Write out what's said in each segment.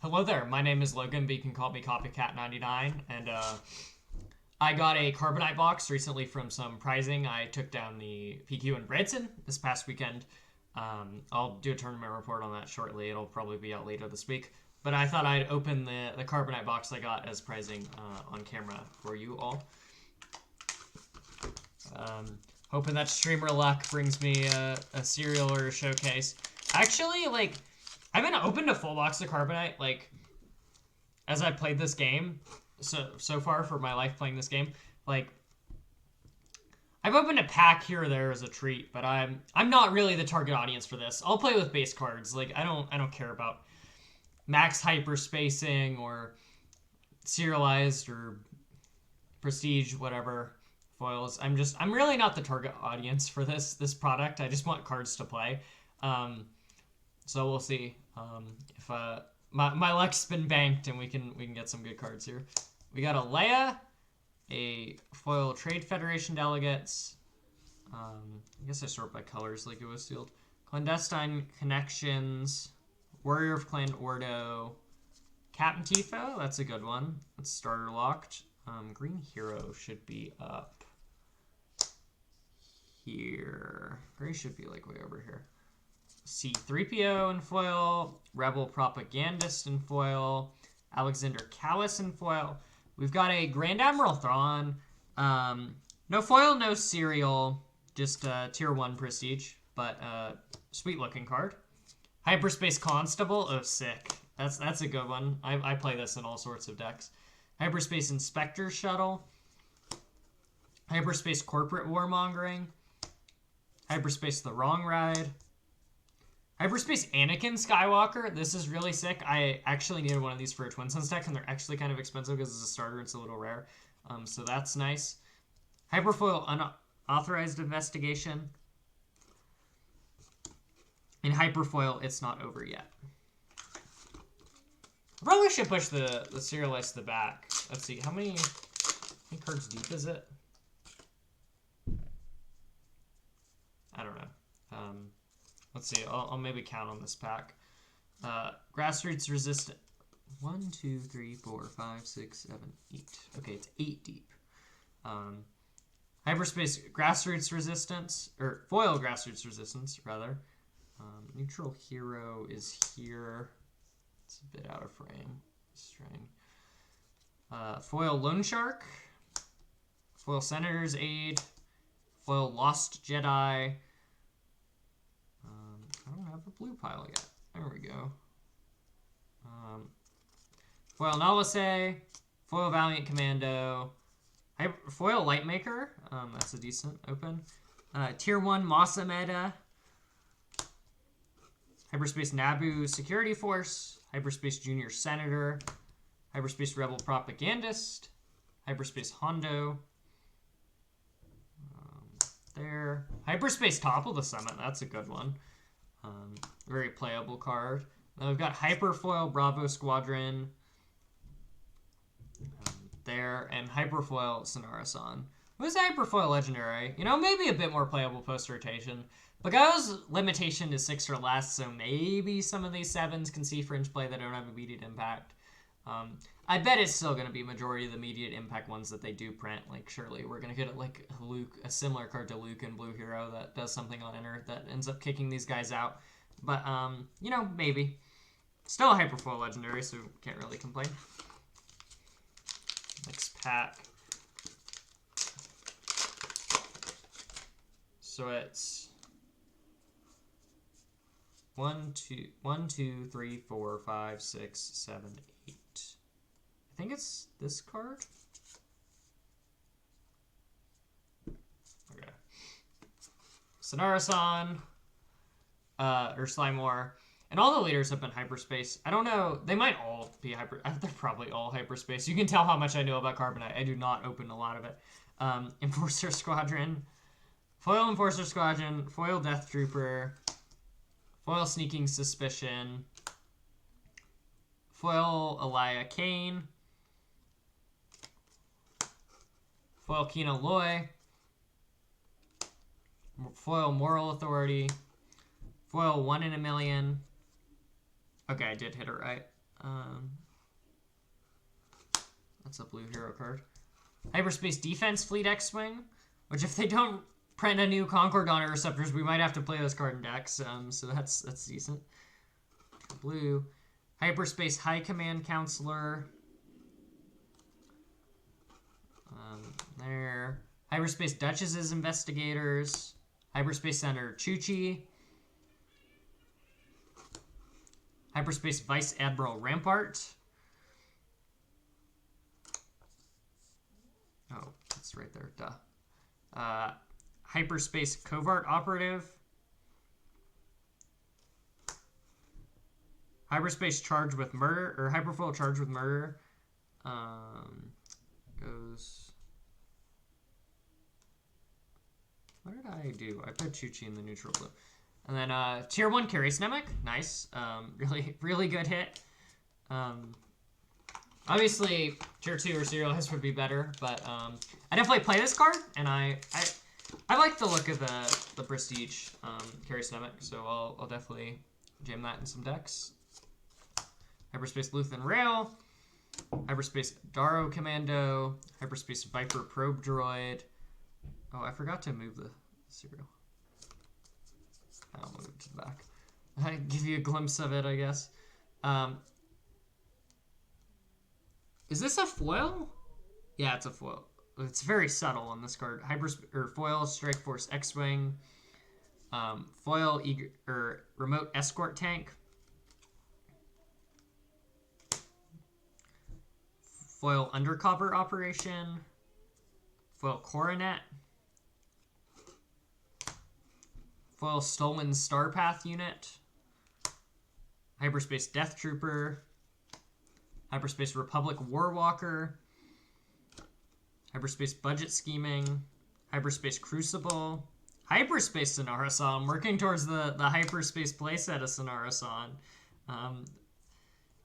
Hello there, my name is Logan, but you can call me Copycat99, and I got a Carbonite box recently from some prizing. I took down the PQ in Branson this past weekend. I'll do a tournament report on that shortly. It'll probably be out later this week. But I thought I'd open the Carbonite box I got as prizing on camera for you all. Hoping that streamer luck brings me a cereal or a showcase. Actually, like, I haven't opened a full box of Carbonite, like, as I played this game, so far for my life playing this game. Like, I've opened a pack here or there as a treat, but I'm not really the target audience for this. I'll play with base cards. Like, I don't care about max hyperspacing or serialized or prestige, whatever foils. I'm really not the target audience for this product. I just want cards to play. So we'll see if my luck's been banked and we can get some good cards here. We got a Leia, a foil Trade Federation delegates. I guess I sort by colors like it was sealed. Clandestine Connections, Warrior of Clan Ordo, Captain Tifo. That's a good one. That's starter locked. Green Hero should be up here. Gray should be like way over here. C-3PO in foil, Rebel Propagandist in foil, Alexander Callus in foil. We've got a Grand Admiral Thrawn. No foil, no serial, just tier 1 prestige, but sweet looking card. Hyperspace Constable, oh sick. That's a good one. I play this in all sorts of decks. Hyperspace Inspector Shuttle. Hyperspace Corporate Warmongering. Hyperspace The Wrong Ride. Hyperspace Anakin Skywalker. This is really sick. I actually needed one of these for a Twin Suns deck, and they're actually kind of expensive because it's a starter and it's a little rare. So that's nice. Hyperfoil Unauthorized Investigation. In Hyperfoil, It's Not Over Yet. I probably should push the serialized to the back. Let's see, how many cards deep is it? I don't know. Let's see, I'll maybe count on this pack. Grassroots Resistant. 1, 2, 3, 4, 5, 6, 7, 8. Okay, it's 8 deep. Hyperspace Grassroots Resistance, or Foil Grassroots Resistance, rather. Neutral Hero is here. It's a bit out of frame. String. Foil Loan Shark. Foil Senator's Aid. Foil Lost Jedi. I don't have a blue pile yet. There we go. Foil Nalase. Foil Valiant Commando. Foil Lightmaker. That's a decent open. Tier 1 Masa Meta. Hyperspace Naboo Security Force. Hyperspace Junior Senator. Hyperspace Rebel Propagandist. Hyperspace Hondo. There. Hyperspace Topple the Summit. That's a good one. Very playable card. Then we've got Hyperfoil Bravo Squadron. There. And Hyperfoil Sonarasan. Who's Hyperfoil Legendary? You know, maybe a bit more playable post-rotation. Legao's limitation is 6 or less, so maybe some of these 7s can see fringe play that don't have immediate impact. I bet it's still going to be majority of the immediate impact ones that they do print. Like, surely we're going to get like Luke, a similar card to Luke in Blue Hero that does something on enter that ends up kicking these guys out. But, you know, maybe. Still a Hyperfoil Legendary, so can't really complain. Next pack. So it's 1, 2, 3, 4, 5, 6, 7, 8. I think it's this card. Okay. Sonarasan, or Slimore, and all the leaders have been hyperspace. I don't know. They might all be hyper. They're probably all hyperspace. You can tell how much I know about Carbonite. I do not open a lot of it. Enforcer Squadron, Foil Enforcer Squadron, Foil Death Trooper, Foil Sneaking Suspicion, Foil Elia Kane, Foil Kino Loy, Foil Moral Authority, Foil 1 in a Million. Okay, I did hit it right. That's a blue hero card. Hyperspace Defense Fleet X-Wing, which if they don't print a new Concord on Interceptors, we might have to play this card in decks. So that's decent. Blue. Hyperspace High Command Counselor. There. Hyperspace Duchess's Investigators. Hyperspace Senator Chuchi. Hyperspace Vice Admiral Rampart. Oh, it's right there. Duh. Hyperspace Covert Operative. Hyperspace Charged with Murder, or Hyperfoil Charged with Murder. Goes. What did I do? I put Chuchi in the neutral blue. And then Tier 1 Carry Snemmic. Nice. Really good hit. Obviously, Tier 2 or Serial Hiss would be better, but I definitely play this card, and I like the look of the Prestige Carry Snemmic, so I'll definitely jam that in some decks. Hyperspace Luthen Rail. Hyperspace Darrow Commando. Hyperspace Viper Probe Droid. Oh, I forgot to move the Serial. I'll move it to the back. I give you a glimpse of it, I guess. Is this a foil? Yeah, it's a foil. It's very subtle on this card. Foil Strike Force X-Wing. Foil Remote Escort Tank. Foil Undercover Operation. Foil Coronet. Foil Stolen Starpath Unit. Hyperspace Death Trooper. Hyperspace Republic Warwalker. Hyperspace Budget Scheming. Hyperspace Crucible. Hyperspace Sonara-san. I'm working towards the Hyperspace playset of Sonara-san.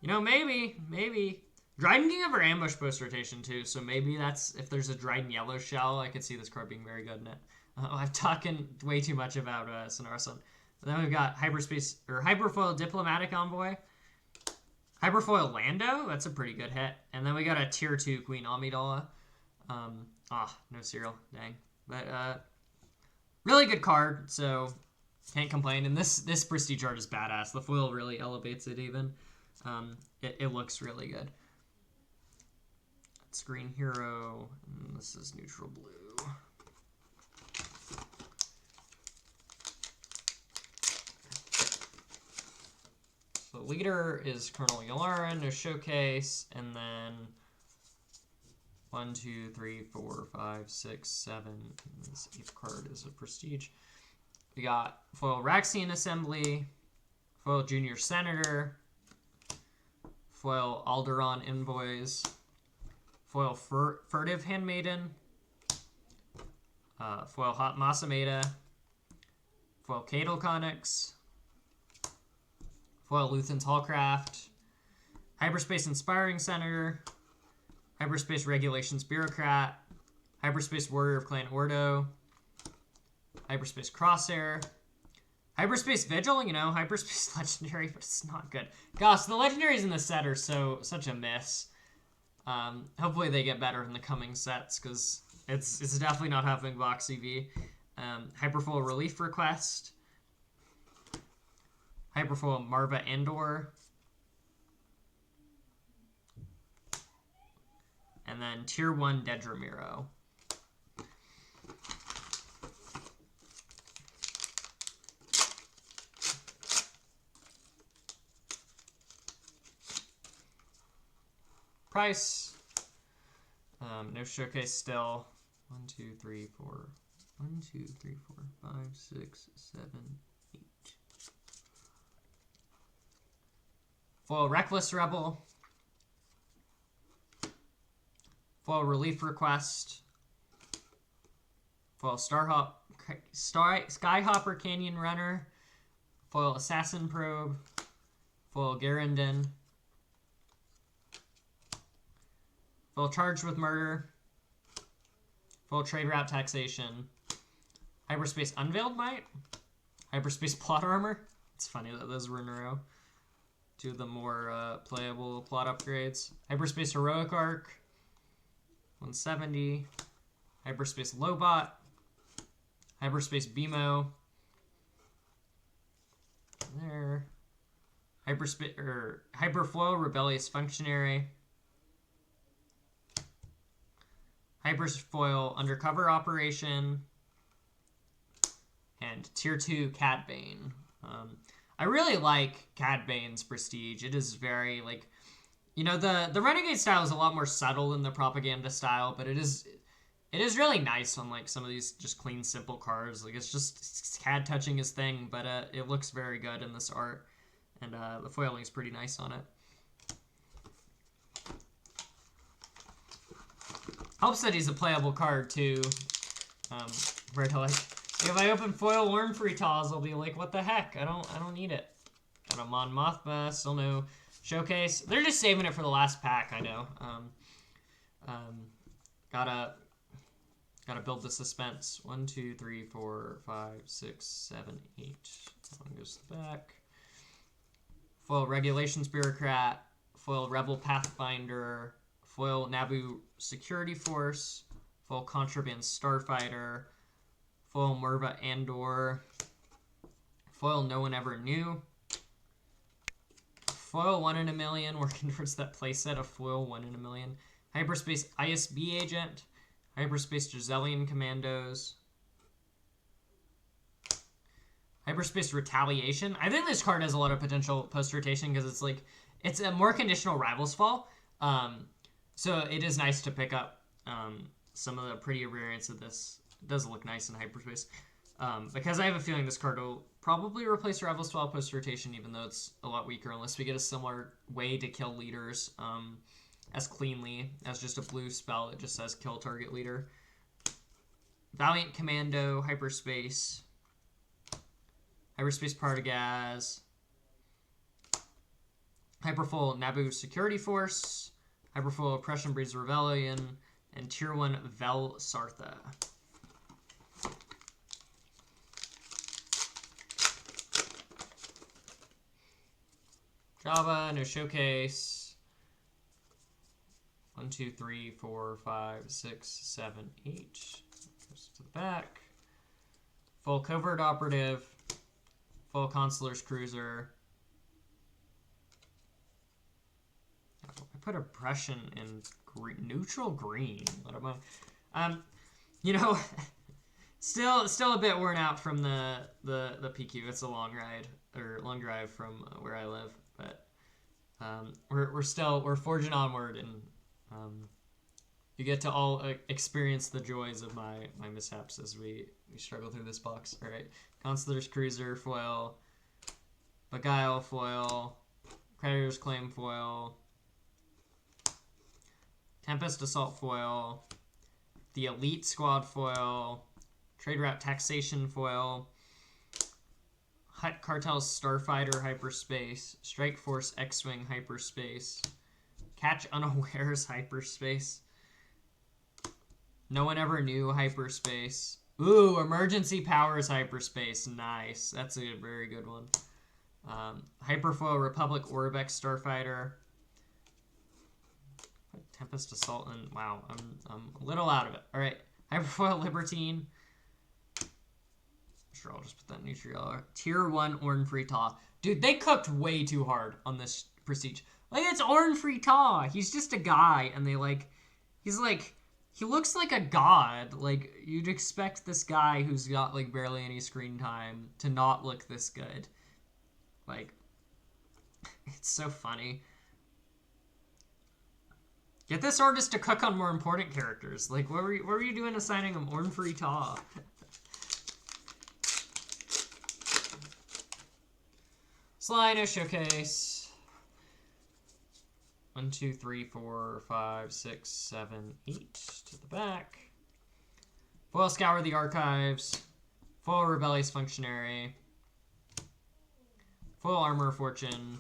You know, maybe. Dryden can have our Ambush Post rotation too, so maybe that's, if there's a Dryden Yellow Shell, I could see this card being very good in it. I've talking way too much about Sonara-san. Then we've got Hyperfoil Diplomatic Envoy. Hyperfoil Lando, that's a pretty good hit. And then we got a Tier 2 Queen Amidala. No Serial, dang. But really good card, so can't complain. And this Prestige art is badass. The foil really elevates it even. It looks really good. That's Green Hero, and this is neutral blue. So leader is Colonel Yularen, no showcase, and then 1, 2, 3, 4, 5, 6, 7. This 8th card is a Prestige. We got foil Raxian Assembly, foil Junior Senator, foil Alderaan Envoys, foil Furtive Handmaiden, foil Hot Masameda, foil Cadal Connix, foil Luthen's Hallcraft, Hyperspace Inspiring Senator, Hyperspace Regulations Bureaucrat, Hyperspace Warrior of Clan Ordo, Hyperspace Crosshair, Hyperspace Vigil, you know, Hyperspace Legendary, but it's not good. Gosh, the Legendaries in the set are such a miss. Hopefully they get better in the coming sets, because it's definitely not having Box EV. Hyperfoil Relief Request, Hyperfoil Marva Andor, and then Tier 1 Dedramiro. Price. No showcase still. 1, 2, 3, 4. 1, 2, 3, 4, 5, 6, 7, 8. Foil Reckless Rebel. Foil Relief Request. Foil Skyhopper Canyon Runner. Foil Assassin Probe. Foil Garandon. Foil Charged with Murder. Foil Trade Route Taxation. Hyperspace Unveiled Might. Hyperspace Plot Armor. It's funny that those were in a row. Two of the more playable plot upgrades. Hyperspace Heroic Arc, 170. Hyperspace Lobot. Hyperspace BMO. There. Hyperfoil Rebellious Functionary. Hyperfoil Undercover Operation. And Tier 2 Cad Bane. I really like Cad Bane's prestige. It is very, like, you know, the Renegade style is a lot more subtle than the Propaganda style, but it is really nice on, like, some of these just clean, simple cards. Like, it's Cad touching his thing, but it looks very good in this art, and the foiling is pretty nice on it. Helps that he's a playable card, too. Where to, like, if I open foil Worm Free Taz, I'll be like, what the heck? I don't need it. Got a Mon Mothma, still no showcase. They're just saving it for the last pack, I know. Gotta build the suspense. 1, 2, 3, 4, 5, 6, 7, 8. That one goes to the back. Foil Regulations Bureaucrat. Foil Rebel Pathfinder. Foil Naboo Security Force. Foil Contraband Starfighter. Foil Merva Andor. Foil No One Ever Knew. Foil 1 in a Million, working towards that playset of Foil 1 in a Million. Hyperspace ISB Agent. Hyperspace Giselian Commandos. Hyperspace Retaliation. I think this card has a lot of potential post-rotation because it's like, it's a more conditional Rivals Fall. So it is nice to pick up some of the prettier variants of this. It does look nice in Hyperspace. Because I have a feeling this card will probably replace Rivals Fall post-rotation, even though it's a lot weaker, unless we get a similar way to kill leaders as cleanly as just a blue spell that just says kill target leader. Valiant Commando, Hyperspace. Hyperspace Partagaz. Hyperfoil Naboo Security Force. Hyperfoil Oppression Breeds Rebellion. And Tier 1 Vel Sartha. Java, no showcase. 1, 2, 3, 4, 5, 6, 7, 8. Goes to the back. Full Covert Operative. Full Consular's Cruiser. I put Oppression in neutral green. What am I? You know, still a bit worn out from the PQ. It's a long ride or long drive from where I live, but we're forging onward, and you get to all experience the joys of my mishaps as we struggle through this box. All right, Consular's Cruiser foil, Beguile foil, Creditor's Claim foil, Tempest Assault foil, the Elite Squad foil, Trade Route Taxation foil, Hutt Cartel's Starfighter Hyperspace, Strike Force X-Wing Hyperspace, Catch Unawares Hyperspace, No One Ever Knew Hyperspace. Ooh, Emergency Powers Hyperspace. Nice. That's a very good one. Hyperfoil Republic Orbex Starfighter. Tempest Assault, and wow, I'm a little out of it. All right, Hyperfoil Libertine. Sure, I'll just put that in Nutriol. Tier 1 Orn Free Taw. Dude, they cooked way too hard on this Prestige. Like, it's Orn Free Taw. He's just a guy, and they, like, he's, like, he looks like a god. Like, you'd expect this guy who's got, like, barely any screen time to not look this good. Like, it's so funny. Get this artist to cook on more important characters. Like, what were you doing assigning him Orn Free Taw? Sly, no showcase. 1, 2, 3, 4, 5, 6, 7, 8 to the back. Foil Scour the Archives. Foil Rebellious Functionary. Foil Armor of Fortune.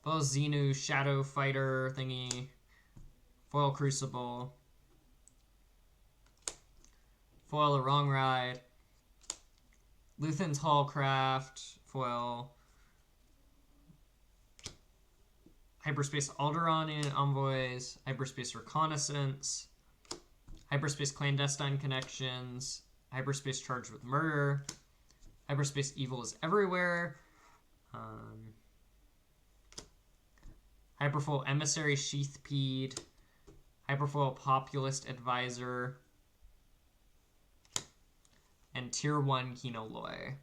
Foil Xenu Shadow Fighter thingy. Foil Crucible. Foil A Wrong Ride. Luthen's Hallcraft. Foil Hyperspace Alderanian Envoys, Hyperspace Reconnaissance, Hyperspace Clandestine Connections, Hyperspace Charged with Murder, Hyperspace Evil is Everywhere, Hyperfoil Emissary Sheathpede, Hyperfoil Populist Advisor, and Tier 1 Kinoloy.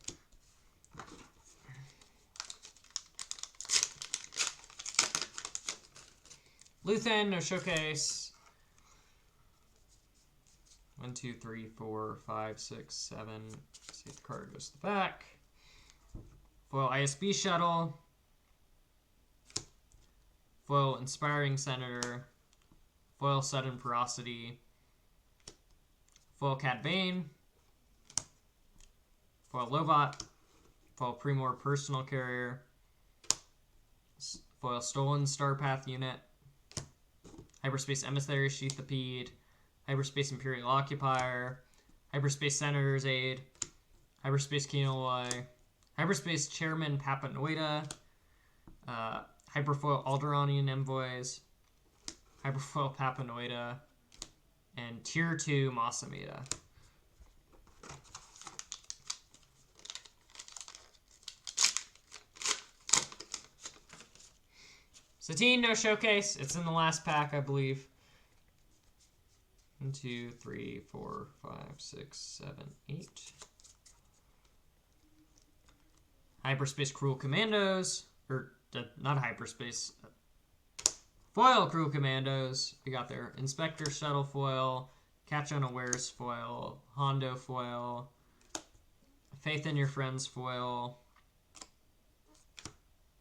Luthen, no showcase. 1, 2, 3, 4, 5, 6, 7. See if the card goes to the back. Foil ISB Shuttle. Foil Inspiring Senator. Foil Sudden Ferocity. Foil Cad Bane. Foil Lobot. Foil Primor Personal Carrier. Foil Stolen Starpath Unit. Hyperspace Emissary Sheathpede. Hyperspace Imperial Occupier. Hyperspace Senator's Aid. Hyperspace Kinoloy. Hyperspace Chairman Papanoida. Hyperfoil Alderanian Envoys. Hyperfoil Papanoida. And Tier 2 Masamida. Satine, no showcase. It's in the last pack, I believe. 1, 2, 3, 4, 5, 6, 7, 8. Hyperspace Cruel Commandos. Or, not Hyperspace. Foil Cruel Commandos. We got there. Inspector Shuttle Foil. Catch Unawares Foil. Hondo Foil. Faith in Your Friends Foil.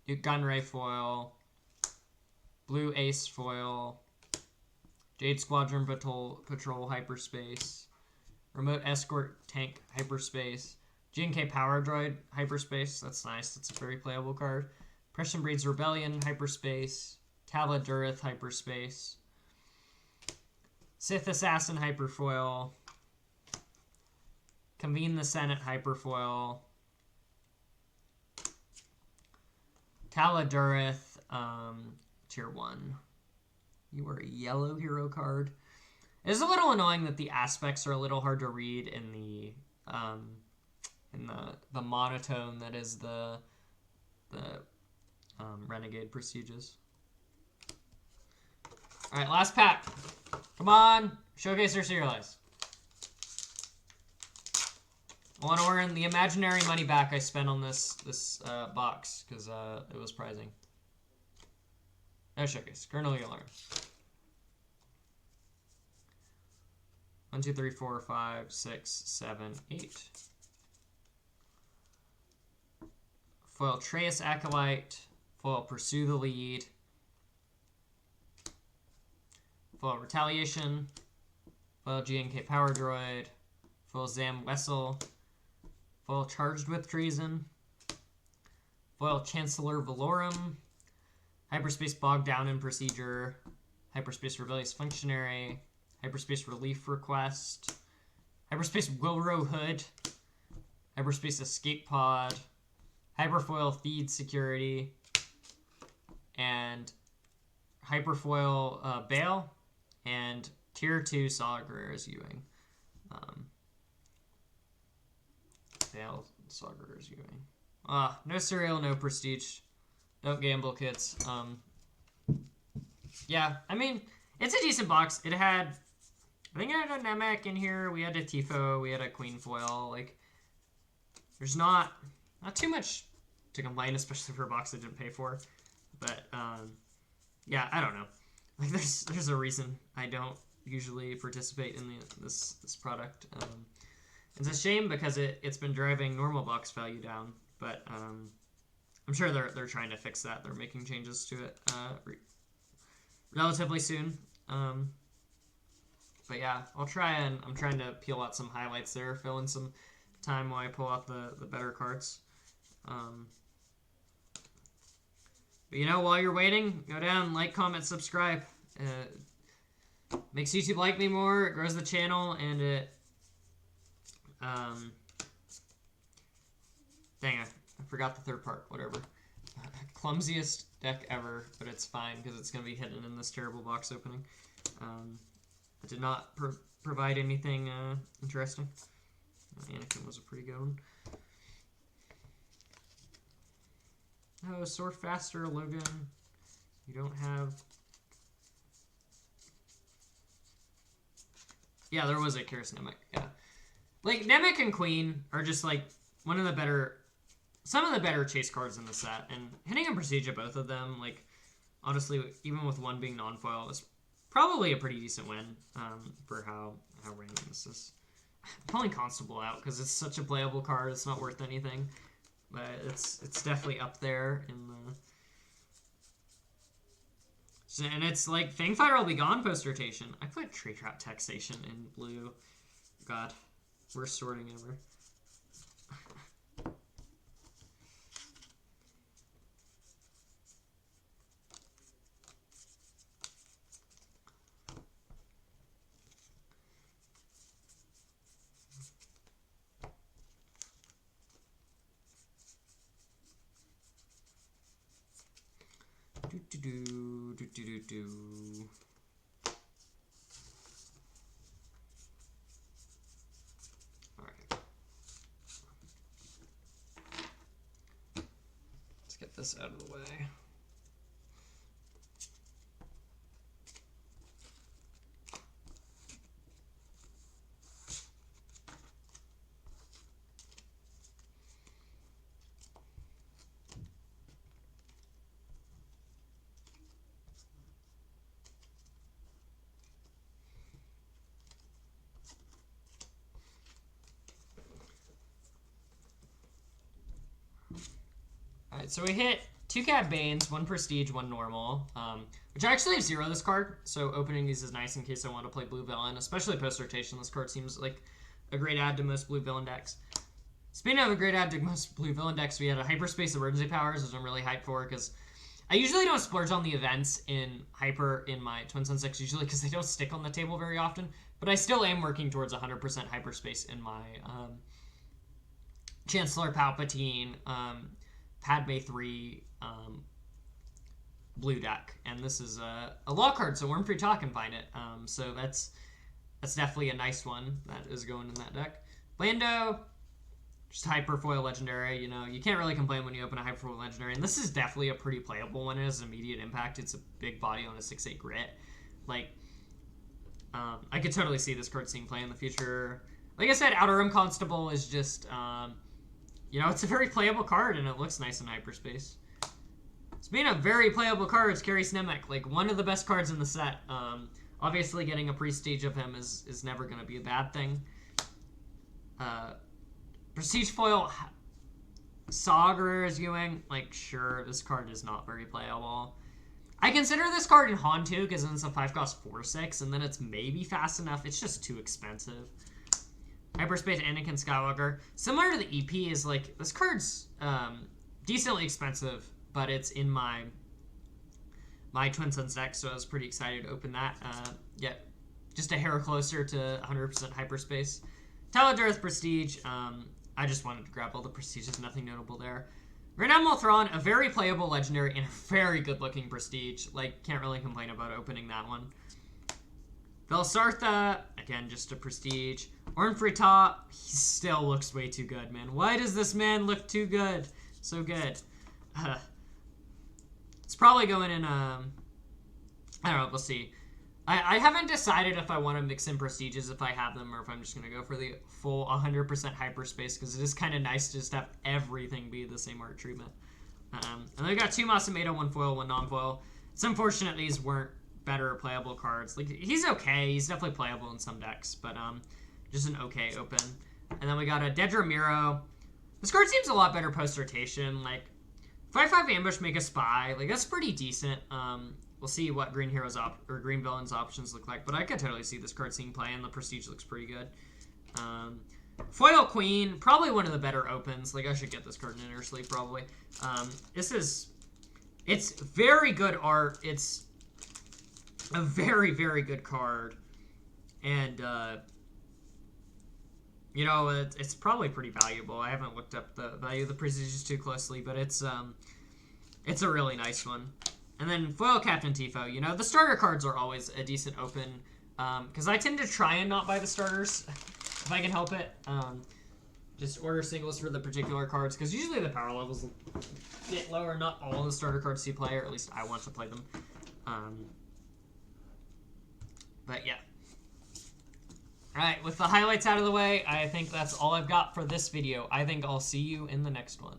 Gunray Foil. Blue Ace Foil, Jade Squadron Patrol Hyperspace, Remote Escort Tank Hyperspace, G&K Power Droid Hyperspace, that's nice, that's a very playable card, Prussian Breeds Rebellion Hyperspace, Tala Durith Hyperspace, Sith Assassin Hyperfoil, Convene the Senate Hyperfoil, Tala Durith, Tier 1. You are a yellow hero card. It is a little annoying that the aspects are a little hard to read in the monotone that is the Renegade Prestiges. All right, last pack. Come on, showcase or serialize. I want to earn the imaginary money back I spent on this box because it was pricing. No showcase. Colonel Yularen. 1, 2, 3, 4, 5, 6, 7, 8. Foil Trace Acolyte. Foil Pursue the Lead. Foil Retaliation. Foil G&K Power Droid. Foil Zam Wessel. Foil Charged with Treason. Foil Chancellor Valorum. Hyperspace Bogged Down in Procedure, Hyperspace Rebellious Functionary, Hyperspace Relief Request, Hyperspace Wilro Hood, Hyperspace Escape Pod, Hyperfoil Feed Security, and Hyperfoil Bale, and Tier 2 Saw Gerrera's Ewing. Bale, Saw Gerrera's Ewing. No cereal, no prestige. Don't gamble, kids. Yeah, I mean, it's a decent box. It had, I think it had a Namek in here. We had a Tifo. We had a Queen Foil. Like, there's not too much to complain, especially for a box I didn't pay for. But, yeah, I don't know. Like, there's a reason I don't usually participate in this product. It's a shame because it's been driving normal box value down. But, I'm sure they're trying to fix that. They're making changes to it relatively soon. But yeah, I'm trying to peel out some highlights there, fill in some time while I pull out the better cards. But you know, while you're waiting, go down, like, comment, subscribe. Makes YouTube like me more, it grows the channel, and it dang it. I forgot the third part, whatever. Clumsiest deck ever, but it's fine because it's going to be hidden in this terrible box opening. It did not provide anything interesting. Anakin was a pretty good one. Oh, Sword Faster, Logan. You don't have... Yeah, there was a Karis Nemec, yeah. Like, Nemec and Queen are just, like, one of the better... Some of the better chase cards in the set. And hitting a Prestige at both of them, like, honestly, even with one being non-foil, is probably a pretty decent win for how random this is. I'm pulling Constable out because it's such a playable card. It's not worth anything. But it's definitely up there in the... And it's like, Fangfighter will be gone post-rotation. I put Tree Trap Taxation in blue. God, worst sorting ever. Alright. Let's get this out of the way. Alright, so we hit 2 Cat Banes, 1 Prestige, 1 Normal, which I actually have 0 this card, so opening these is nice in case I want to play Blue Villain, especially post-rotation. This card seems like a great add to most Blue Villain decks. Speaking of a great add to most Blue Villain decks, we had a Hyperspace Emergency Powers, which I'm really hyped for, because I usually don't splurge on the events in Hyper in my Twin Sun decks, usually because they don't stick on the table very often, but I still am working towards 100% Hyperspace in my Chancellor Palpatine, Padme 3 blue deck, and this is a law card, so Worm Free Talk can find it. So that's definitely a nice one that is going in that deck. Lando, just Hyperfoil Legendary. You know, you can't really complain when you open a Hyperfoil Legendary, and this is definitely a pretty playable one. It has an immediate impact. It's a big body on a 6/8 grit. Like, I could totally see this card seeing play in the future. Like I said, Outer Rim Constable is just... you know, it's a very playable card, and it looks nice in Hyperspace. Speaking of very playable cards, Karis Nemec, like, one of the best cards in the set. Obviously, getting a Prestige of him is never going to be a bad thing. Prestige Foil, Sagar's Ewing, like, sure, this card is not very playable. I consider this card in Han too, because then it's a 5-cost 4/6, and then it's maybe fast enough. It's just too expensive. Hyperspace Anakin Skywalker. Similar to the EP is like, this card's decently expensive, but it's in my Twin Suns deck, so I was pretty excited to open that. Get just a hair closer to 100% Hyperspace. Taladarth Prestige. I just wanted to grab all the Prestiges, nothing notable there. Grand Admiral Thrawn, a very playable Legendary and a very good looking Prestige. Like, can't really complain about opening that one. Velsartha, again, just a Prestige. Ornfrita, he still looks way too good, man. Why does this man look too good? So good. It's probably going in, I don't know, we'll see. I haven't decided if I want to mix in Prestiges if I have them, or if I'm just going to go for the full 100% Hyperspace, because it is kind of nice to just have everything be the same art treatment. And then we got 2 Masamedo, 1 foil, 1 non-foil. It's unfortunate these weren't better playable cards. Like, he's okay. He's definitely playable in some decks, but just an okay open. And then we got a Dedra Miro. This card seems a lot better post-rotation. Like, 5/5 Ambush, make a Spy. Like, that's pretty decent. We'll see what Green Heroes or Green Villains options look like, but I could totally see this card seeing play, and the Prestige looks pretty good. Foil Queen, probably one of the better opens. Like, I should get this card in Inner Sleep, probably. It's very good art. It's a very, very good card. And, you know, it's probably pretty valuable. I haven't looked up the value of the Prestiges too closely, but it's It's a really nice one. And then Foil Captain Tifo. You know, the starter cards are always a decent open. Because I tend to try and not buy the starters if I can help it. Just order singles for the particular cards, because usually the power levels get lower. Not all the starter cards you play, or at least I want to play them. But yeah. Alright, with the highlights out of the way, I think that's all I've got for this video. I think I'll see you in the next one.